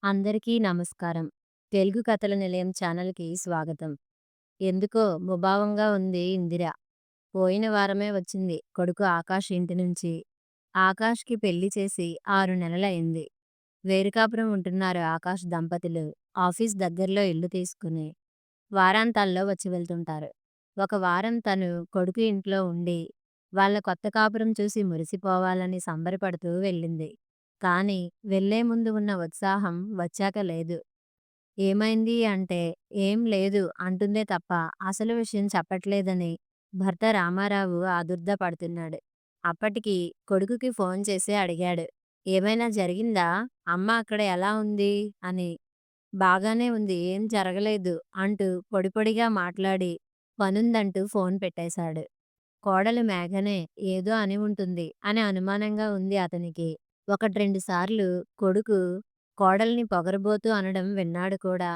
అందరికీ నమస్కారం. తెలుగు కథల నిలయం ఛానల్‌కి స్వాగతం. ఎందుకో ముభావంగా ఉంది ఇందిర. పోయిన వారమే వచ్చింది కొడుకు ఆకాష్ ఇంటి నుంచి. ఆకాష్‌కి పెళ్లి చేసి 6 నెలలయింది. వేరు కాపురం ఉంటున్నారు ఆకాష్ దంపతులు. ఆఫీస్ దగ్గరలో ఇల్లు తీసుకుని. వారాంతాల్లో వచ్చి వెళ్తుంటారు. ఒక వారం తను కొడుకు ఇంట్లో ఉండి, వాళ్ళ కొత్త కాపురం చూసి మురిసిపోవాలని సంబరపడుతూ వెళ్ళింది. కానీ వెళ్ళే ముందు ఉన్న ఉత్సాహం వచ్చాక లేదు. ఏమైంది అంటే, "ఏం లేదు" అంటుందే తప్ప అసలు విషయం చెప్పట్లేదని భర్త రామారావు ఆదుర్దాపడుతున్నాడు. అప్పటికి కొడుకుకి ఫోన్ చేసి అడిగాడు. "ఏమైనా జరిగిందా? అమ్మ అక్కడ ఎలా ఉంది?" అని. "బాగానే ఉంది. ఏం జరగలేదు" అంటూ పొడి పొడిగా మాట్లాడి పనుందంటూ ఫోన్ పెట్టేశాడు. కోడలు మేఘనే ఏదో అని ఉంటుంది అని అనుమానంగా ఉంది అతనికి. 1, 2 సార్లు కొడుకు కోడల్ని పొగరబోతు అనడం విన్నాడు కూడా.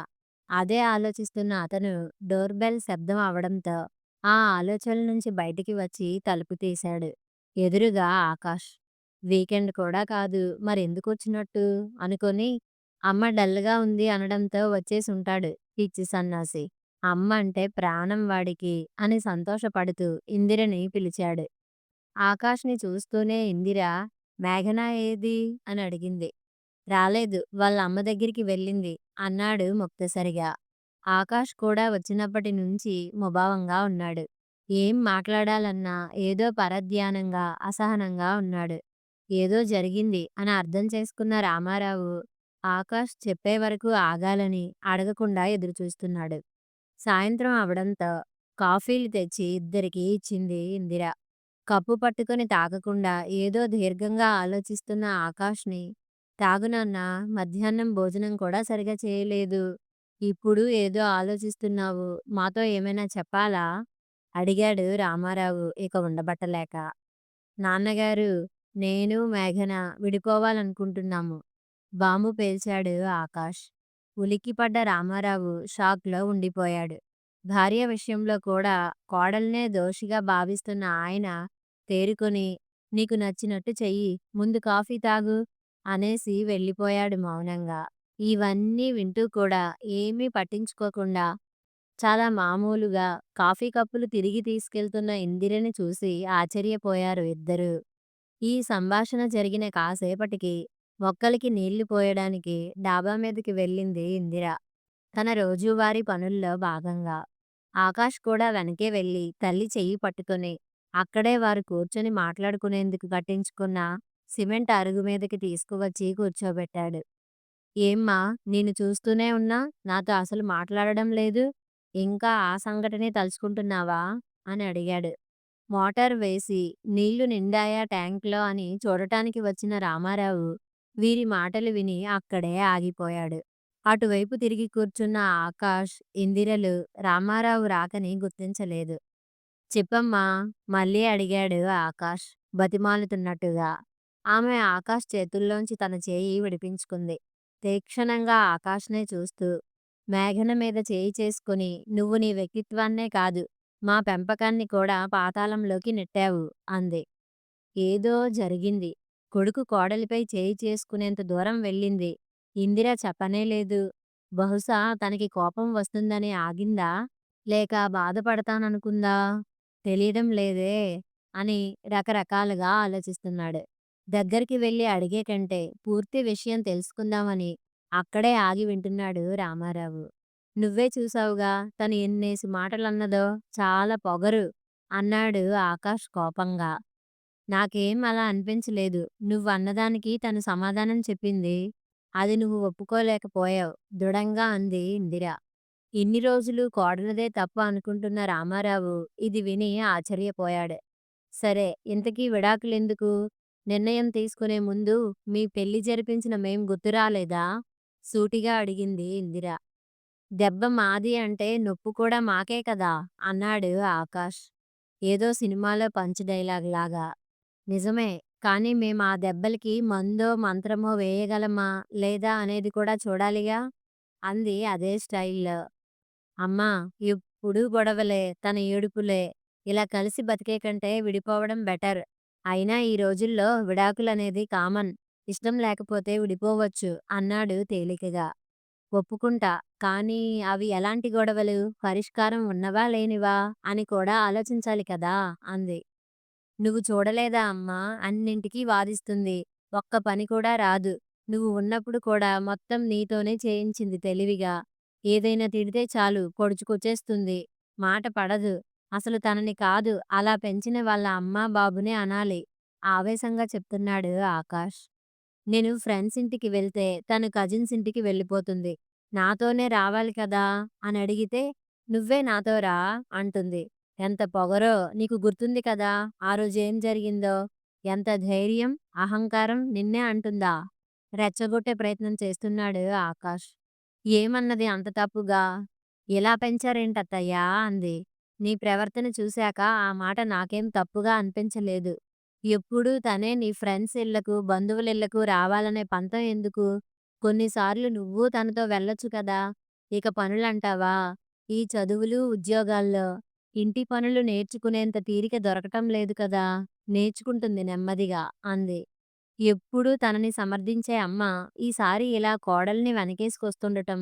అదే ఆలోచిస్తున్న అతను డోర్ బెల్ శబ్దం అవ్వడంతో ఆ ఆలోచనల నుంచి బయటికి వచ్చి తలుపు తీశాడు. ఎదురుగా ఆకాష్. వీకెండ్ కూడా కాదు మరెందుకొచ్చినట్టు అనుకొని అమ్మ డల్‌గా ఉంది అనడంతో వచ్చేసుంటాడు పిచ్చి సన్నాసి. అమ్మ అంటే ప్రాణం వాడికి అని సంతోషపడుతూ ఇందిరని పిలిచాడు. ఆకాష్‌ని చూస్తూనే ఇందిర, "మేఘన ఏది?" అని అడిగింది. "రాలేదు. వాళ్ళ అమ్మ దగ్గరికి వెళ్ళింది" అన్నాడు ముక్తసరిగా. ఆకాష్ కూడా వచ్చినప్పటి నుంచి ముభావంగా ఉన్నాడు. ఏం మాట్లాడాలన్నా ఏదో పరధ్యానంగా, అసహనంగా ఉన్నాడు. ఏదో జరిగింది అని అర్థం చేసుకున్న రామారావు, ఆకాష్ చెప్పే వరకు ఆగాలని అడగకుండా ఎదురుచూస్తున్నాడు. సాయంత్రం అవడంతో కాఫీలు తెచ్చి ఇద్దరికీ ఇచ్చింది ఇందిర. కప్పు పట్టుకొని తాగకుండా ఏదో దీర్ఘంగా ఆలోచిస్తున్న ఆకాష్‌ని, "తాగు నాన్నా, మధ్యాహ్నం భోజనం కూడా సరిగా చేయలేదు. ఇప్పుడు ఏదో ఆలోచిస్తున్నావు. మాతో ఏమైనా చెప్పాలా?" అడిగాడు రామారావు ఇక ఉండబట్టలేక. "నాన్నగారు, నేను, మేఘన విడిపోవాలనుకుంటున్నాము." బాంబు పేల్చాడు ఆకాష్. ఉలిక్కిపడ్డ రామారావు షాక్‌లో ఉండిపోయాడు. భార్య విషయంలో కూడా కోడల్నే దోషిగా భావిస్తున్న ఆయన తేరుకొని, "నీకు నచ్చినట్టు చెయ్యి. ముందు కాఫీ తాగు" అనేసి వెళ్ళిపోయాడు మౌనంగా. ఇవన్నీ వింటూ కూడా ఏమీ పట్టించుకోకుండా చాలా మామూలుగా కాఫీ కప్పులు తిరిగి తీసుకెళ్తున్న ఇందిరని చూసి ఆశ్చర్యపోయారు ఇద్దరూ. ఈ సంభాషణ జరిగిన కాసేపటికి మొక్కలకి నీళ్లు పోయడానికి డాబా మీదకి వెళ్ళింది ఇందిర. తన రోజువారీ పనుల్లో భాగంగా. ఆకాష్ కూడా వెనకే వెళ్ళి తల్లి చెయ్యి పట్టుకొని అక్కడే వారు కూర్చొని మాట్లాడుకునేందుకు కట్టించుకున్న సిమెంట్ అరుగు మీదకి తీసుకువచ్చి కూర్చోబెట్టాడు. "ఏమ్మా, నిన్ను చూస్తూనే ఉన్నా నాతో అసలు మాట్లాడడం లేదు. ఇంకా ఆ సంఘటనే తలుచుకుంటున్నావా?" అని అడిగాడు. మోటార్ వేసి నీళ్లు నిండాయా ట్యాంక్‌లో అని చూడటానికి వచ్చిన రామారావు వీరి మాటలు విని అక్కడే ఆగిపోయాడు. అటువైపు తిరిగి కూర్చున్న ఆకాష్, ఇందిరలు రామారావు రాకని గుర్తించలేదు. "చెప్పమ్మా" మళ్ళీ అడిగాడు ఆకాష్ బతిమాలుతున్నట్టుగా. ఆమె ఆకాష్ చేతుల్లోంచి తన చేయి విడిపించుకుంది. తీక్షణంగా ఆకాష్‌నే చూస్తూ, "మేఘన మీద చేయి చేసుకొని నువ్వు నీ వ్యక్తిత్వాన్నే కాదు, మా పెంపకాన్ని కూడా పాతాళంలోకి నెట్టావు" అంది. ఏదో జరిగింది. కొడుకు కోడలిపై చేయి చేసుకునేంత దూరం వెళ్ళింది. ఇందిర చెప్పనే లేదు. బహుశా తనకి కోపం వస్తుందని ఆగిందా? లేక బాధపడతాననుకుందా? తెలియడం లేదే అని రకరకాలుగా ఆలోచిస్తున్నాడు. దగ్గరికి వెళ్లి అడిగే కంటే పూర్తి విషయం తెలుసుకుందామని అక్కడే ఆగి వింటున్నాడు రామారావు. "నువ్వే చూసావుగా తను ఎన్నేసి మాటలన్నదో, చాలా పొగరు" అన్నాడు ఆకాష్ కోపంగా. "నాకేం అలా అనిపించలేదు. నువ్వన్నదానికి తను సమాధానం చెప్పింది. అది నువ్వు ఒప్పుకోలేకపోయావు" దృఢంగా అంది ఇందిర. ఇన్ని రోజులు కోడలిదే తప్పు అనుకుంటున్న రామారావు ఇది విని ఆశ్చర్యపోయాడు. "సరే, ఇంతకీ విడాకులెందుకు? నిర్ణయం తీసుకునే ముందు మీ పెళ్లి జరిపించిన మేం గుర్తురాలేదా?" సూటిగా అడిగింది ఇందిర. "దెబ్బ మాది అంటే నొప్పి కూడా మాకే కదా" అన్నాడు ఆకాష్. ఏదో సినిమాలో పంచ్ డైలాగ్ లాగా. "నిజమే. కానీ మేం ఆ దెబ్బలకి మందో, మంత్రమో వేయగలమా లేదా అనేది కూడా చూడాలిగా" అంది అదే స్టైల్‌లో. "అమ్మా, ఎప్పుడూ గొడవలే, తన ఏడుపులే. ఇలా కలిసి బతికే కంటే విడిపోవడం బెటర్. అయినా ఈ రోజుల్లో విడాకులనేది కామన్. ఇష్టం లేకపోతే విడిపోవచ్చు అన్నాడు తేలికగా. ఒప్పుకుంటా. కానీ అవి ఎలాంటి గొడవలు? పరిష్కారం ఉన్నవా లేనివా? అని కూడా ఆలోచించాలి కదా! అంది. నువ్వు చూడలేదా అమ్మా? అన్నింటికి వాదిస్తుంది. ఒక్క పని కూడా రాదు. నువ్వు ఉన్నప్పుడు కూడా మొత్తం నీతోనే చేయించింది తెలివిగా. ఏదైనా తిడితే చాలు పొడుచుకొచ్చేస్తుంది. మాట పడదు. అసలు తనని కాదు అలా పెంచిన వాళ్ళ అమ్మా, బాబునే అనాలి. ఆవేశంగా చెప్తున్నాడు ఆకాష్. నేను ఫ్రెండ్స్ ఇంటికి వెళ్తే తను కజిన్స్ ఇంటికి వెళ్ళిపోతుంది. నాతోనే రావాలి కదా! అని అడిగితే నువ్వే నాతో రా అంటుంది. ఎంత పొగరో నీకు గుర్తుంది కదా! ఆ రోజేం జరిగిందో? ఎంత ధైర్యం, అహంకారం నిన్నే అంటుందా? రెచ్చగొట్టే ప్రయత్నం చేస్తున్నాడు ఆకాష్. ఏమన్నది అంత తప్పుగా? ఇలా పెంచారేంటత్తయ్యా అంది. నీ ప్రవర్తన చూశాక ఆ మాట నాకేం తప్పుగా అనిపించలేదు. ఎప్పుడూ తనే నీ ఫ్రెండ్స్ ఇళ్ళకు, బంధువులిళ్ళకు రావాలనే పంతం ఎందుకు? కొన్నిసార్లు నువ్వూ తనతో వెళ్ళొచ్చు కదా! ఇక పనులంటావా? ఈ చదువులు, ఉద్యోగాల్లో ఇంటి పనులు నేర్చుకునేంత తీరిక దొరకటం లేదు కదా! నేర్చుకుంటుంది నెమ్మదిగా అంది. ఎప్పుడూ తనని సమర్థించే అమ్మ ఈసారి ఇలా కోడల్ని వెనకేసుకొస్తుండటం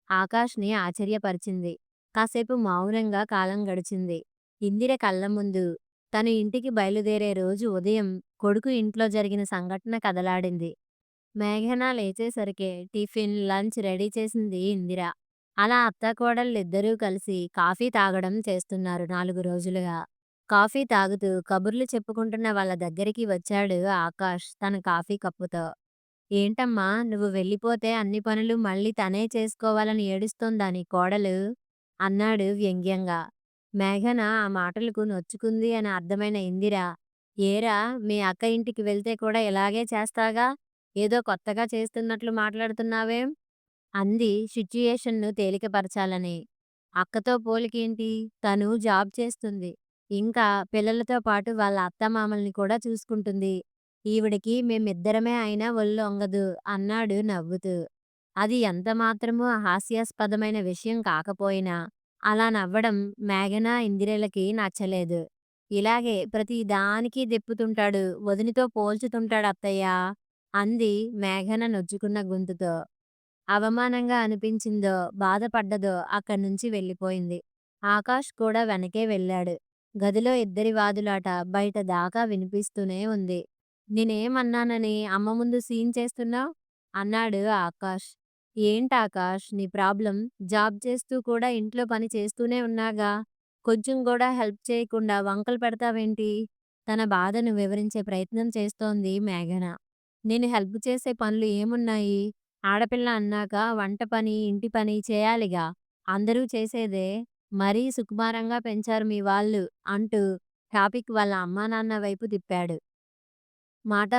ఆకాష్‌ని ఆశ్చర్యపరిచింది. కాసేపు మౌనంగా కాలం గడిచింది. ఇందిర కళ్ళ ముందు తను ఇంటికి బయలుదేరే రోజు ఉదయం కొడుకు ఇంట్లో జరిగిన సంఘటన కదలాడింది. మేఘన లేచేసరికే టిఫిన్, లంచ్ రెడీ చేసింది ఇందిర. అలా అత్తాకోడళ్ళిద్దరూ కలిసి కాఫీ తాగడం చేస్తున్నారు 4 రోజులుగా. కాఫీ తాగుతూ కబుర్లు చెప్పుకుంటున్న వాళ్ళ దగ్గరికి వచ్చాడు ఆకాష్ తన కాఫీ కప్పుతో. ఏంటమ్మా నువ్వు వెళ్ళిపోతే అన్ని పనులు మళ్ళీ తనే చేసుకోవాలని ఏడుస్తోందా నీ కోడలు? అన్నాడు వ్యంగ్యంగా. మేఘన ఆ మాటలకు నొచ్చుకుంది అని అర్థమైన ఇందిర, ఏరా మీ అక్క ఇంటికి వెళ్తే కూడా ఇలాగే చేస్తాగా? ఏదో కొత్తగా చేస్తున్నట్లు మాట్లాడుతున్నావేం? అంది సిట్యుయేషన్‌ను తేలికపరచాలని. అక్కతో పోలికేంటి? తను జాబ్ చేస్తుంది. ఇంకా పిల్లలతో పాటు వాళ్ళ అత్తామామల్ని కూడా చూసుకుంటుంది. ఈవిడకి మేమిద్దరమే అయినా ఒళ్ళొంగదు అన్నాడు నవ్వుతూ. అది ఎంతమాత్రమూ హాస్యాస్పదమైన విషయం కాకపోయినా, అలా నవ్వడం మేఘన, ఇందిరలకి నచ్చలేదు. ఇలాగే ప్రతి దానికి దెప్పుతుంటాడు, వదినతో పోల్చుతుంటాడత్తయ్యా అంది మేఘన నొచ్చుకున్న గొంతుతో. అవమానంగా అనిపించిందో, బాధపడ్డదో అక్కడ్నుంచి వెళ్ళిపోయింది. ఆకాష్ కూడా వెనకే వెళ్ళాడు. గదిలో ఇద్దరి వాదులాట బయట దాకా వినిపిస్తూనే ఉంది. నేనేమన్నానని అమ్మ ముందు సీన్ చేస్తున్నావ్? అన్నాడు ఆకాష్. ఏంటాకాష్ నీ ప్రాబ్లమ్? జాబ్ చేస్తూ కూడా ఇంట్లో పని చేస్తూనే ఉన్నాగా. కొంచెం గూడా హెల్ప్ చేయకుండా వంకలు పెడతావేంటి? తన బాధను వివరించే ప్రయత్నం చేస్తోంది మేఘన. నేను హెల్ప్ చేసే పనులు ఏమున్నాయి? ఆడపిల్ల అన్నాక వంట పని, ఇంటి పని చేయాలిగా. అందరూ చేసేదే. మరీ సుకుమారంగా పెంచారు మీ వాళ్ళు అంటూ టాపిక్ వాళ్ళ అమ్మానాన్న వైపు తిప్పాడు.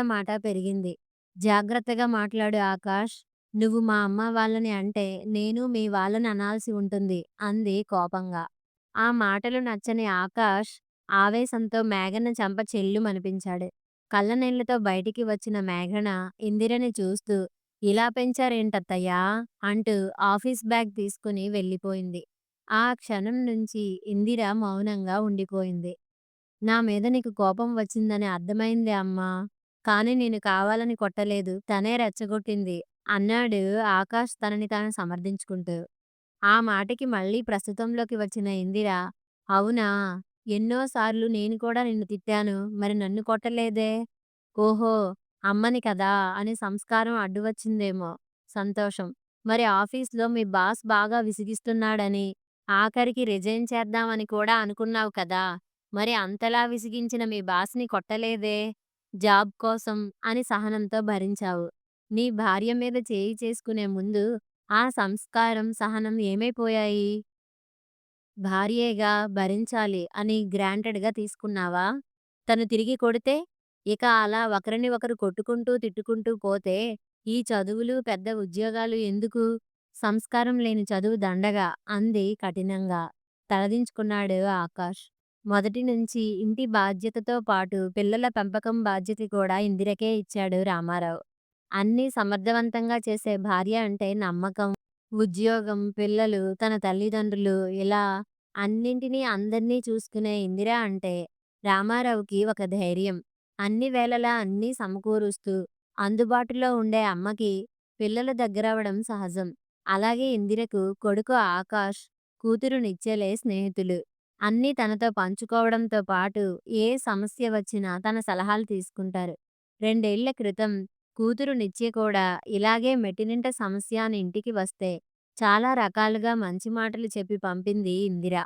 మాట పెరిగింది. జాగ్రత్తగా మాట్లాడు ఆకాష్. నువ్వు మా అమ్మ వాళ్ళని అంటే నేను మీ వాళ్ళని అనాల్సి ఉంటుంది అంది కోపంగా. ఆ మాటలు నచ్చని ఆకాష్ ఆవేశంతో మేఘన చెంప చెల్లుమనిపించాడు. కళ్ళనీళ్లతో బయటికి వచ్చిన మేఘన ఇందిరని చూస్తూ ఇలా పెంచారేంటత్తయ్యా అంటూ ఆఫీస్ బ్యాగ్ తీసుకుని వెళ్ళిపోయింది. ఆ క్షణం నుంచి ఇందిర మౌనంగా ఉండిపోయింది. నా మీద నీకు కోపం వచ్చిందని అర్థమైందే అమ్మా. కానీ నేను కావాలని కొట్టలేదు. తనే రెచ్చగొట్టింది అన్నాడు ఆకాష్ తనని తాను సమర్థించుకుంటూ. ఆ మాటకి మళ్ళీ ప్రస్తుతంలోకి వచ్చిన ఇందిర, అవునా! ఎన్నో సార్లు నేను కూడా నిన్ను తిట్టాను. మరి నన్ను కొట్టలేదే? ఓహో! అమ్మని కదా! అని సంస్కారం అడ్డు వచ్చిందేమో. సంతోషం. మరి ఆఫీస్‌లో మీ బాస్ బాగా విసిగిస్తున్నాడని, ఆఖరికి రిజైన్ చేద్దామని కూడా అనుకున్నావు కదా! మరి అంతలా విసిగించిన మీ బాస్‌ని కొట్టలేదే? జాబ్ కోసం అని సహనంతో భరించావు. నీ భార్య మీద చేయి చేసుకునే ముందు ఆ సంస్కారం, సహనం ఏమైపోయాయి? భార్యేగా భరించాలి అని గ్రాంటెడ్‌గా తీసుకున్నావా? తను తిరిగి కొడితే? ఇక అలా ఒకరిని ఒకరు కొట్టుకుంటూ, తిట్టుకుంటూ పోతే ఈ చదువులు, పెద్ద ఉద్యోగాలు ఎందుకు? సంస్కారం లేని చదువు దండగ అంది కఠినంగా. తలదించుకున్నాడు ఆకాష్. మొదటి నుంచి ఇంటి బాధ్యతతో పాటు పిల్లల పెంపకం బాధ్యత కూడా ఇందిరకే ఇచ్చాడు రామారావు. అన్నీ సమర్థవంతంగా చేసే భార్య అంటే నమ్మకం, ఉద్యోగం, పిల్లలు, తన తల్లిదండ్రులు ఇలా అన్నింటినీ అందర్నీ చూసుకునే ఇందిర అంటే రామారావుకి ఒక ధైర్యం. అన్ని వేళలా అన్నీ సమకూరుస్తూ అందుబాటులో ఉండే అమ్మకి పిల్లలు దగ్గరవడం సహజం. అలాగే ఇందిరకు కొడుకు ఆకాష్, కూతురు నిత్యలే స్నేహితులు. అన్నీ తనతో పంచుకోవడంతో పాటు ఏ సమస్య వచ్చినా తన సలహాలు తీసుకుంటారు. 2 ఏళ్ల క్రితం కూతురు నిత్య కూడా ఇలాగే మెట్టినింట సమస్య అని ఇంటికి వస్తే చాలా రకాలుగా మంచి మాటలు చెప్పి పంపింది ఇందిర.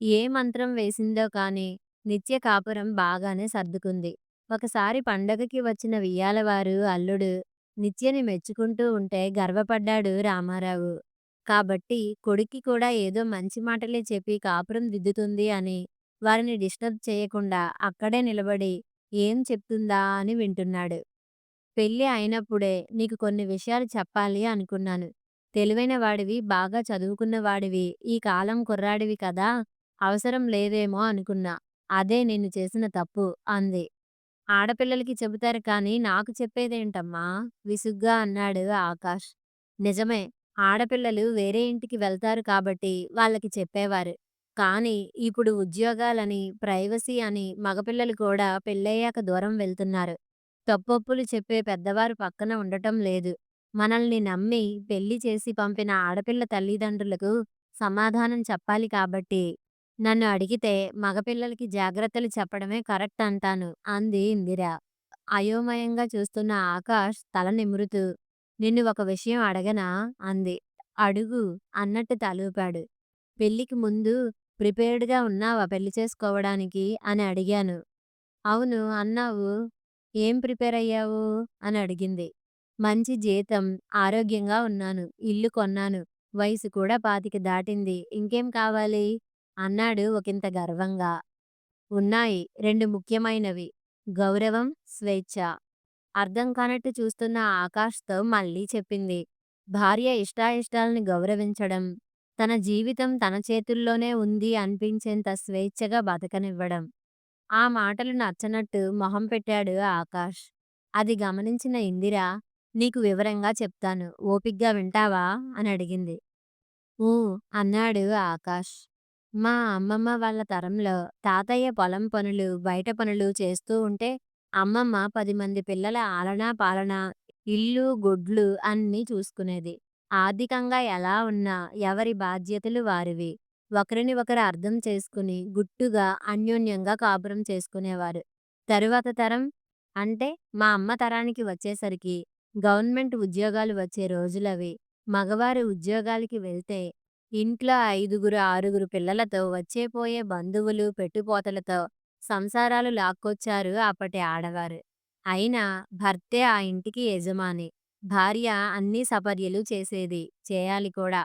ఏ మంత్రం వేసిందో కానీ నిత్య కాపురం బాగానే సర్దుకుంది. ఒకసారి పండగకి వచ్చిన వియ్యాలవారు అల్లుడు నిత్యని మెచ్చుకుంటూ ఉంటే గర్వపడ్డాడు రామారావు. కాబట్టి కొడుక్కి కూడా ఏదో మంచి మాటలే చెప్పి కాపురం దిద్దుతుంది అని వారిని డిస్టర్బ్ చేయకుండా అక్కడే నిలబడి ఏం చెప్తుందా అని వింటున్నాడు. పెళ్లి అయినప్పుడే నీకు కొన్ని విషయాలు చెప్పాలి అనుకున్నాను. తెలివైన వాడివి, బాగా చదువుకున్న వాడివి, ఈ కాలం కుర్రాడివి కదా! అవసరం లేదేమో అనుకున్నా. అదే నేను చేసిన తప్పు అంది. ఆడపిల్లలకి చెబుతారు కానీ నాకు చెప్పేదేంటమ్మా? విసుగ్గా అన్నాడు ఆకాష్. నిజమే. ఆడపిల్లలు వేరే ఇంటికి వెళ్తారు కాబట్టి వాళ్ళకి చెప్పేవారు. కానీ ఇప్పుడు ఉద్యోగాలని, ప్రైవసీ అని మగపిల్లలు కూడా పెళ్ళయ్యాక దూరం వెళ్తున్నారు. తప్పొప్పులు చెప్పే పెద్దవారు పక్కన ఉండటం లేదు. మనల్ని నమ్మి పెళ్లి చేసి పంపిన ఆడపిల్ల తల్లిదండ్రులకు సమాధానం చెప్పాలి కాబట్టి నన్ను అడిగితే మగపిల్లలకి జాగ్రత్తలు చెప్పడమే కరెక్ట్ అంటాను అంది ఇందిర. అయోమయంగా చూస్తున్న ఆకాష్ తల నిమురుతూ నిన్ను ఒక విషయం అడగనా అంది. అడుగు అన్నట్టు తలూపాడు. పెళ్లికి ముందు ప్రిపేర్డ్‌గా ఉన్నావా పెళ్లి చేసుకోవడానికి అని అడిగాను. అవును అన్నావు. ఏం ప్రిపేర్ అయ్యావు అని అడిగింది. మంచి జీతం, ఆరోగ్యంగా ఉన్నాను, ఇల్లు కొన్నాను, వయసు కూడా 25 దాటింది. ఇంకేం కావాలి అన్నాడు ఒకింత గర్వంగా. ఉన్నాయి 2 ముఖ్యమైనవి. గౌరవం, స్వేచ్ఛ. అర్థం కానట్టు చూస్తున్న ఆకాష్‌తో మళ్ళీ చెప్పింది. భార్య ఇష్టాయిష్టాలని గౌరవించడం, తన జీవితం తన చేతుల్లోనే ఉంది అనిపించేంత స్వేచ్ఛగా బతకనివ్వడం. ఆ మాటలు నచ్చనట్టు మొహం పెట్టాడు ఆకాష్. అది గమనించిన ఇందిర, నీకు వివరంగా చెప్తాను. ఓపిగ్గా వింటావా అని అడిగింది. ఊ అన్నాడు ఆకాష్. మా అమ్మమ్మ వాళ్ళ తరంలో తాతయ్య పొలం పనులు, బయట పనులు చేస్తూ ఉంటే అమ్మమ్మ 10 మంది పిల్లల ఆలనా పాలనా, ఇల్లు, గుడ్లు అన్నీ చూసుకునేది. ఆర్థికంగా ఎలా ఉన్నా ఎవరి బాధ్యతలు వారివి. ఒకరిని ఒకరు అర్థం చేసుకుని గుట్టుగా, అన్యోన్యంగా కాపురం చేసుకునేవారు. తరువాత తరం అంటే మా అమ్మ తరానికి వచ్చేసరికి గవర్నమెంట్ ఉద్యోగాలు వచ్చే రోజులవి. మగవారు ఉద్యోగాలకి వెళ్తే ఇంట్లో 5గురు, 6గురు పిల్లలతో వచ్చేపోయే బంధువులు, పెట్టుపోతలతో సంసారాలు లాక్కొచ్చారు అప్పటి ఆడవారు. అయినా భర్తే ఆ ఇంటికి యజమాని. భార్య అన్ని సపర్యలు చేసేది. చేయాలి కూడా.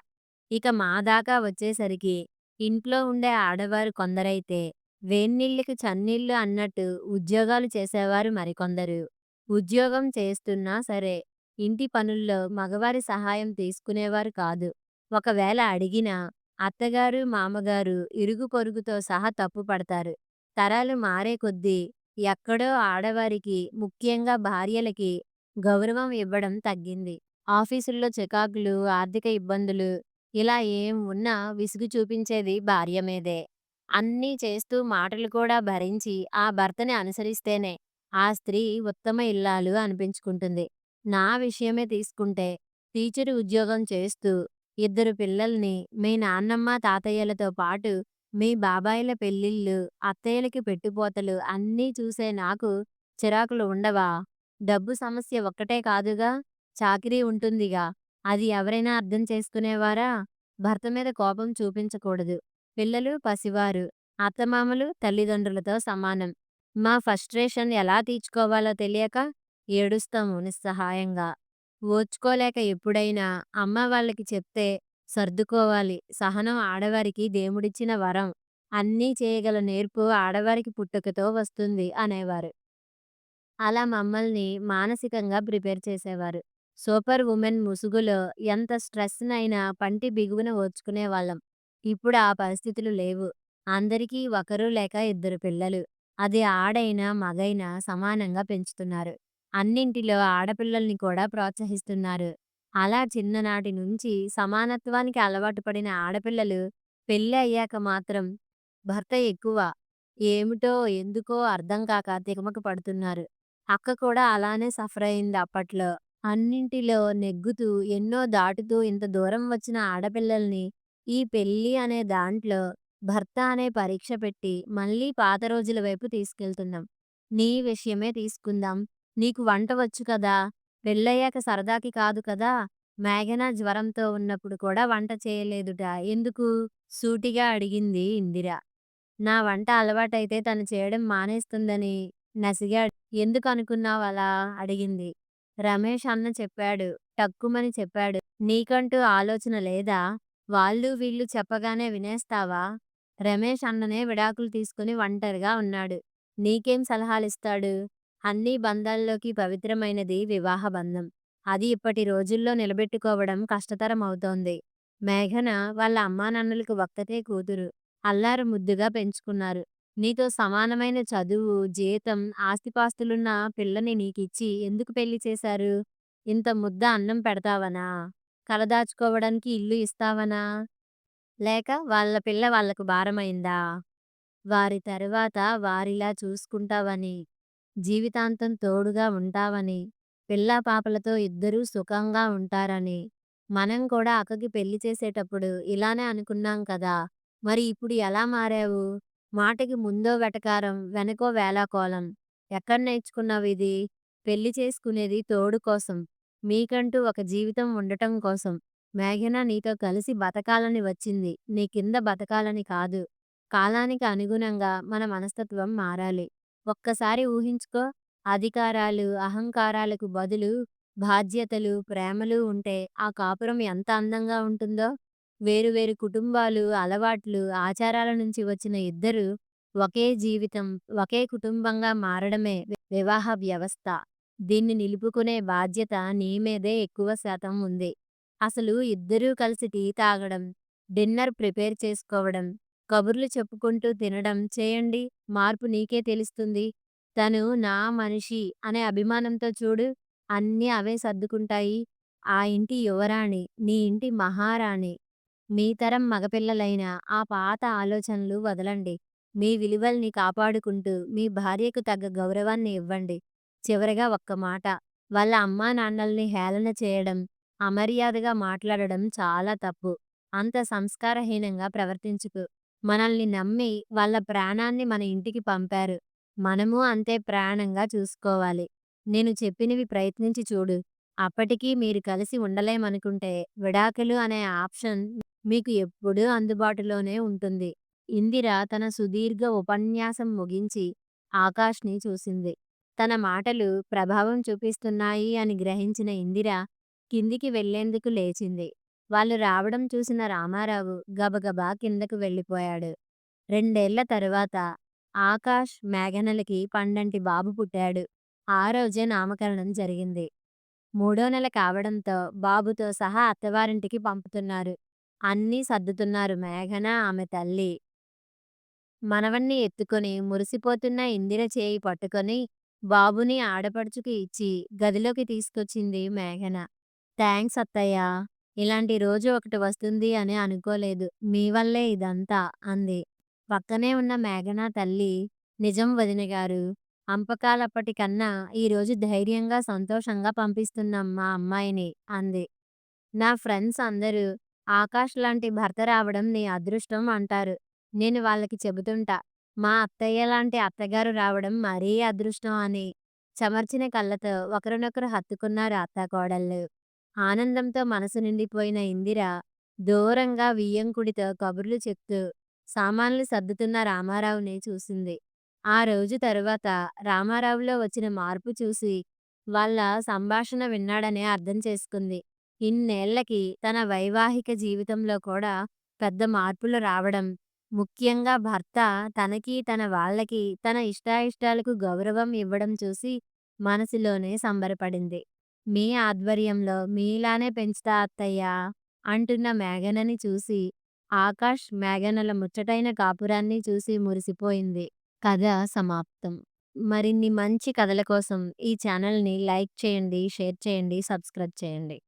ఇక మా దాకా వచ్చేసరికి ఇంట్లో ఉండే ఆడవారు కొందరైతే వేన్నీళ్ళకి చన్నీళ్ళు అన్నట్టు ఉద్యోగాలు చేసేవారు మరికొందరు. ఉద్యోగం చేస్తున్నా సరే ఇంటి పనుల్లో మగవారి సహాయం తీసుకునేవారు కాదు. ఒకవేళ అడిగినా అత్తగారు, మామగారు ఇరుగు పొరుగుతో సహా తప్పుపడతారు. తరాలు మారే కొద్దీ ఎక్కడో ఆడవారికి, ముఖ్యంగా భార్యలకి గౌరవం ఇవ్వడం తగ్గింది. ఆఫీసుల్లో చికాకులు, ఆర్థిక ఇబ్బందులు ఇలా ఏం ఉన్నా విసుగు చూపించేది భార్య మీదే. అన్నీ చేస్తూ మాటలు కూడా భరించి ఆ భర్తని అనుసరిస్తేనే ఆ స్త్రీ ఉత్తమ ఇల్లాలు అనిపించుకుంటుంది. నా విషయమే తీసుకుంటే టీచరు ఉద్యోగం చేస్తూ 2 పిల్లల్ని మీ నాన్నమ్మ, తాతయ్యలతో పాటు మీ బాబాయిల పెళ్ళిళ్ళు, అత్తయ్యలకి పెట్టుపోతలు అన్నీ చూసే నాకు చిరాకులు ఉండవా? డబ్బు సమస్య ఒక్కటే కాదుగా, చాకిరీ ఉంటుందిగా. అది ఎవరైనా అర్థం చేసుకునేవారా? భర్త మీద కోపం చూపించకూడదు. పిల్లలు పసివారు. అత్తమామలు తల్లిదండ్రులతో సమానం. మా ఫ్రస్ట్రేషన్ ఎలా తీర్చుకోవాలో తెలియక ఏడుస్తాము నిస్సహాయంగా. ఓర్చుకోలేక ఎప్పుడైనా అమ్మ వాళ్ళకి చెప్తే సర్దుకోవాలి. సహనం ఆడవారికి దేవుడిచ్చిన వరం. అన్నీ చేయగల నేర్పు ఆడవారికి పుట్టుకతో వస్తుంది అనేవారు. అలా మమ్మల్ని మానసికంగా ప్రిపేర్ చేసేవారు. సూపర్ వుమెన్ ముసుగులో ఎంత స్ట్రెస్‌నైనా పంటి బిగువున ఓర్చుకునేవాళ్ళం. ఇప్పుడు ఆ పరిస్థితులు లేవు. అందరికీ ఒకరు లేక 2 పిల్లలు. అది ఆడైనా, మగైనా సమానంగా పెంచుతున్నారు. అన్నింటిలో ఆడపిల్లల్ని కూడా ప్రోత్సహిస్తున్నారు. అలా చిన్ననాటి నుంచి సమానత్వానికి అలవాటు పడిన ఆడపిల్లలు పెళ్లి అయ్యాక మాత్రం భర్త ఎక్కువ. ఏమిటో, ఎందుకో అర్థం కాక తికమక పడుతున్నారు. అక్క కూడా అలానే సఫర్ అయింది అప్పట్లో. అన్నింటిలో నెగ్గుతూ, ఎన్నో దాటుతూ ఇంత దూరం వచ్చిన ఆడపిల్లల్ని ఈ పెళ్లి అనే దాంట్లో భర్త అనే పరీక్ష పెట్టి మళ్ళీ పాత రోజుల వైపు తీసుకెళ్తున్నాం. నీ విషయమే తీసుకుందాం. నీకు వంట వచ్చు కదా! పెళ్ళయ్యాక సరదాకి కాదు కదా! మేఘన జ్వరంతో ఉన్నప్పుడు కూడా వంట చేయలేదుట. ఎందుకు? సూటిగా అడిగింది ఇందిర. నా వంట అలవాటైతే తను చేయడం మానేస్తుందని నసిగాడు. ఎందుకనుకున్నావలా? అడిగింది. రమేష్ అన్న చెప్పాడు. టక్కుమని చెప్పాడు. నీకంటూ ఆలోచన లేదా? వాళ్ళు వీళ్ళు చెప్పగానే వినేస్తావా? రమేష్ అన్ననే విడాకులు తీసుకుని ఒంటరిగా ఉన్నాడు. నీకేం సలహాలిస్తాడు? అన్ని బంధాల్లోకి పవిత్రమైనది వివాహ బంధం. అది ఇప్పటి రోజుల్లో నిలబెట్టుకోవడం కష్టతరం అవుతోంది. మేఘన వాళ్ళ అమ్మానాన్నలకు ఒక్కతే కూతురు. అల్లారు ముద్దుగా పెంచుకున్నారు. నీతో సమానమైన చదువు, జీతం, ఆస్తిపాస్తులున్న పిల్లని నీకిచ్చి ఎందుకు పెళ్లి చేశారు? ఇంత ముద్ద అన్నం పెడతావనా? కలదాచుకోవడానికి ఇల్లు ఇస్తావనా? లేక వాళ్ళ పిల్ల వాళ్ళకు భారమైందా? వారి తరువాత వారిలా చూసుకుంటావని, జీవితాంతం తోడుగా ఉంటావని, పిల్లా పాపలతో ఇద్దరూ సుఖంగా ఉంటారని, మనం కూడా అక్కకి పెళ్లి చేసేటప్పుడు ఇలానే అనుకున్నాం కదా! మరి ఇప్పుడు ఎలా మారావు? మాటకి ముందో వెటకారం, వెనకో వేళాకోళం. ఎక్కడ నేర్చుకున్నావిది? పెళ్లి చేసుకునేది తోడు కోసం. మీకంటూ ఒక జీవితం ఉండటం కోసం. మేఘన నీతో కలిసి బతకాలని వచ్చింది. నీ కింద బతకాలని కాదు. కాలానికి అనుగుణంగా మన మనస్తత్వం మారాలి. ఒక్కసారి ఊహించుకో. అధికారాలు, అహంకారాలకు బదులు బాధ్యతలు, ప్రేమలు ఉంటే ఆ కాపురం ఎంత అందంగా ఉంటుందో. వేరు వేరు కుటుంబాలు, అలవాట్లు, ఆచారాల నుంచి వచ్చిన ఇద్దరు ఒకే జీవితం, ఒకే కుటుంబంగా మారడమే వివాహ వ్యవస్థ. దీన్ని నిలుపుకునే బాధ్యత నీ మీదే ఎక్కువ శాతం ఉంది. అసలు ఇద్దరూ కలిసి టీ తాగడం, డిన్నర్ ప్రిపేర్ చేసుకోవడం, కబుర్లు చెప్పుకుంటూ తినడం చేయండి. మార్పు నీకే తెలుస్తుంది. తను నా మనిషి అనే అభిమానంతో చూడు. అన్నీ అవే సర్దుకుంటాయి. ఆ ఇంటి యువరాణి, నీ ఇంటి మహారాణి. మీ తరం మగపిల్లలైన ఆ పాత ఆలోచనలు వదలండి. మీ విలువల్ని కాపాడుకుంటూ మీ భార్యకు తగ్గ గౌరవాన్ని ఇవ్వండి. చివరగా ఒక్క మాట. వాళ్ళ అమ్మా నాన్నల్ని హేళన చేయడం, అమర్యాదగా మాట్లాడడం చాలా తప్పు. అంత సంస్కారహీనంగా ప్రవర్తించుకు. మనల్ని నమ్మి వాళ్ళ ప్రాణాన్ని మన ఇంటికి పంపారు. మనము అంతే ప్రాణంగా చూసుకోవాలి. నేను చెప్పినవి ప్రయత్నించి చూడు. అప్పటికీ మీరు కలిసి ఉండలేమనుకుంటే విడాకులు అనే ఆప్షన్ మీకు ఎప్పుడూ అందుబాటులోనే ఉంటుంది. ఇందిర తన సుదీర్ఘ ఉపన్యాసం ముగించి ఆకాష్ని చూసింది. తన మాటలు ప్రభావం చూపిస్తున్నాయి అని గ్రహించిన ఇందిర కిందికి వెళ్లేందుకు లేచింది. వాళ్ళు రావడం చూసిన రామారావు గబగబా కిందకు వెళ్ళిపోయాడు. 2 ఏళ్ల తరువాత ఆకాష్, మేఘనలకి పండంటి బాబు పుట్టాడు. ఆ రోజే నామకరణం జరిగింది. 3వ నెల కావడంతో బాబుతో సహా అత్తవారింటికి పంపుతున్నారు. అన్నీ సర్దుతున్నారు మేఘన, ఆమె తల్లి. మనవణ్ణి ఎత్తుకొని మురిసిపోతున్న ఇందిర చేయి పట్టుకొని బాబుని ఆడపడుచుకి ఇచ్చి గదిలోకి తీసుకొచ్చింది మేఘన. థాంక్స్ అత్తయ్యా! ఇలాంటి రోజు ఒకటి వస్తుంది అని అనుకోలేదు. మీ వల్లే ఇదంతా అంది. పక్కనే ఉన్న మేఘన తల్లి, నిజం వదినగారు. అంపకాలప్పటికన్నా ఈరోజు ధైర్యంగా, సంతోషంగా పంపిస్తున్నాం మా అమ్మాయిని అంది. నా ఫ్రెండ్స్ అందరూ ఆకాష్ లాంటి భర్త రావడం నీ అదృష్టం అంటారు. నేను వాళ్ళకి చెబుతుంటా. మా అత్తయ్య లాంటి అత్తగారు రావడం మరీ అదృష్టం అని. చెమర్చిన కళ్ళతో ఒకరినొకరు హత్తుకున్నారు అత్తాకోడళ్ళు. ఆనందంతో మనసు నిండిపోయిన ఇందిర దూరంగా వియ్యంకుడితో కబుర్లు చెప్తూ సామాన్లు సర్దుతున్న రామారావుని చూసింది. ఆ రోజు తరువాత రామారావులో వచ్చిన మార్పు చూసి వాళ్ళ సంభాషణ విన్నాడనే అర్థం చేసుకుంది. ఇన్నేళ్లకి తన వైవాహిక జీవితంలో కూడా పెద్ద మార్పులు రావడం, ముఖ్యంగా భర్త తనకి, తన వాళ్ళకి, తన ఇష్టాయిష్టాలకు గౌరవం ఇవ్వడం చూసి మనసులోనే సంబరపడింది. మీ ఆధ్వర్యంలో మీలానే పెంచుతా అత్తయ్యా అంటున్న మేఘనని చూసి ఆకాష్, మేఘనల ముచ్చటైన కాపురాన్ని చూసి మురిసిపోయింది. కథ సమాప్తం. మరిన్ని మంచి కథల కోసం ఈ ఛానల్‌ని లైక్ చేయండి, షేర్ చేయండి, సబ్స్క్రైబ్ చేయండి.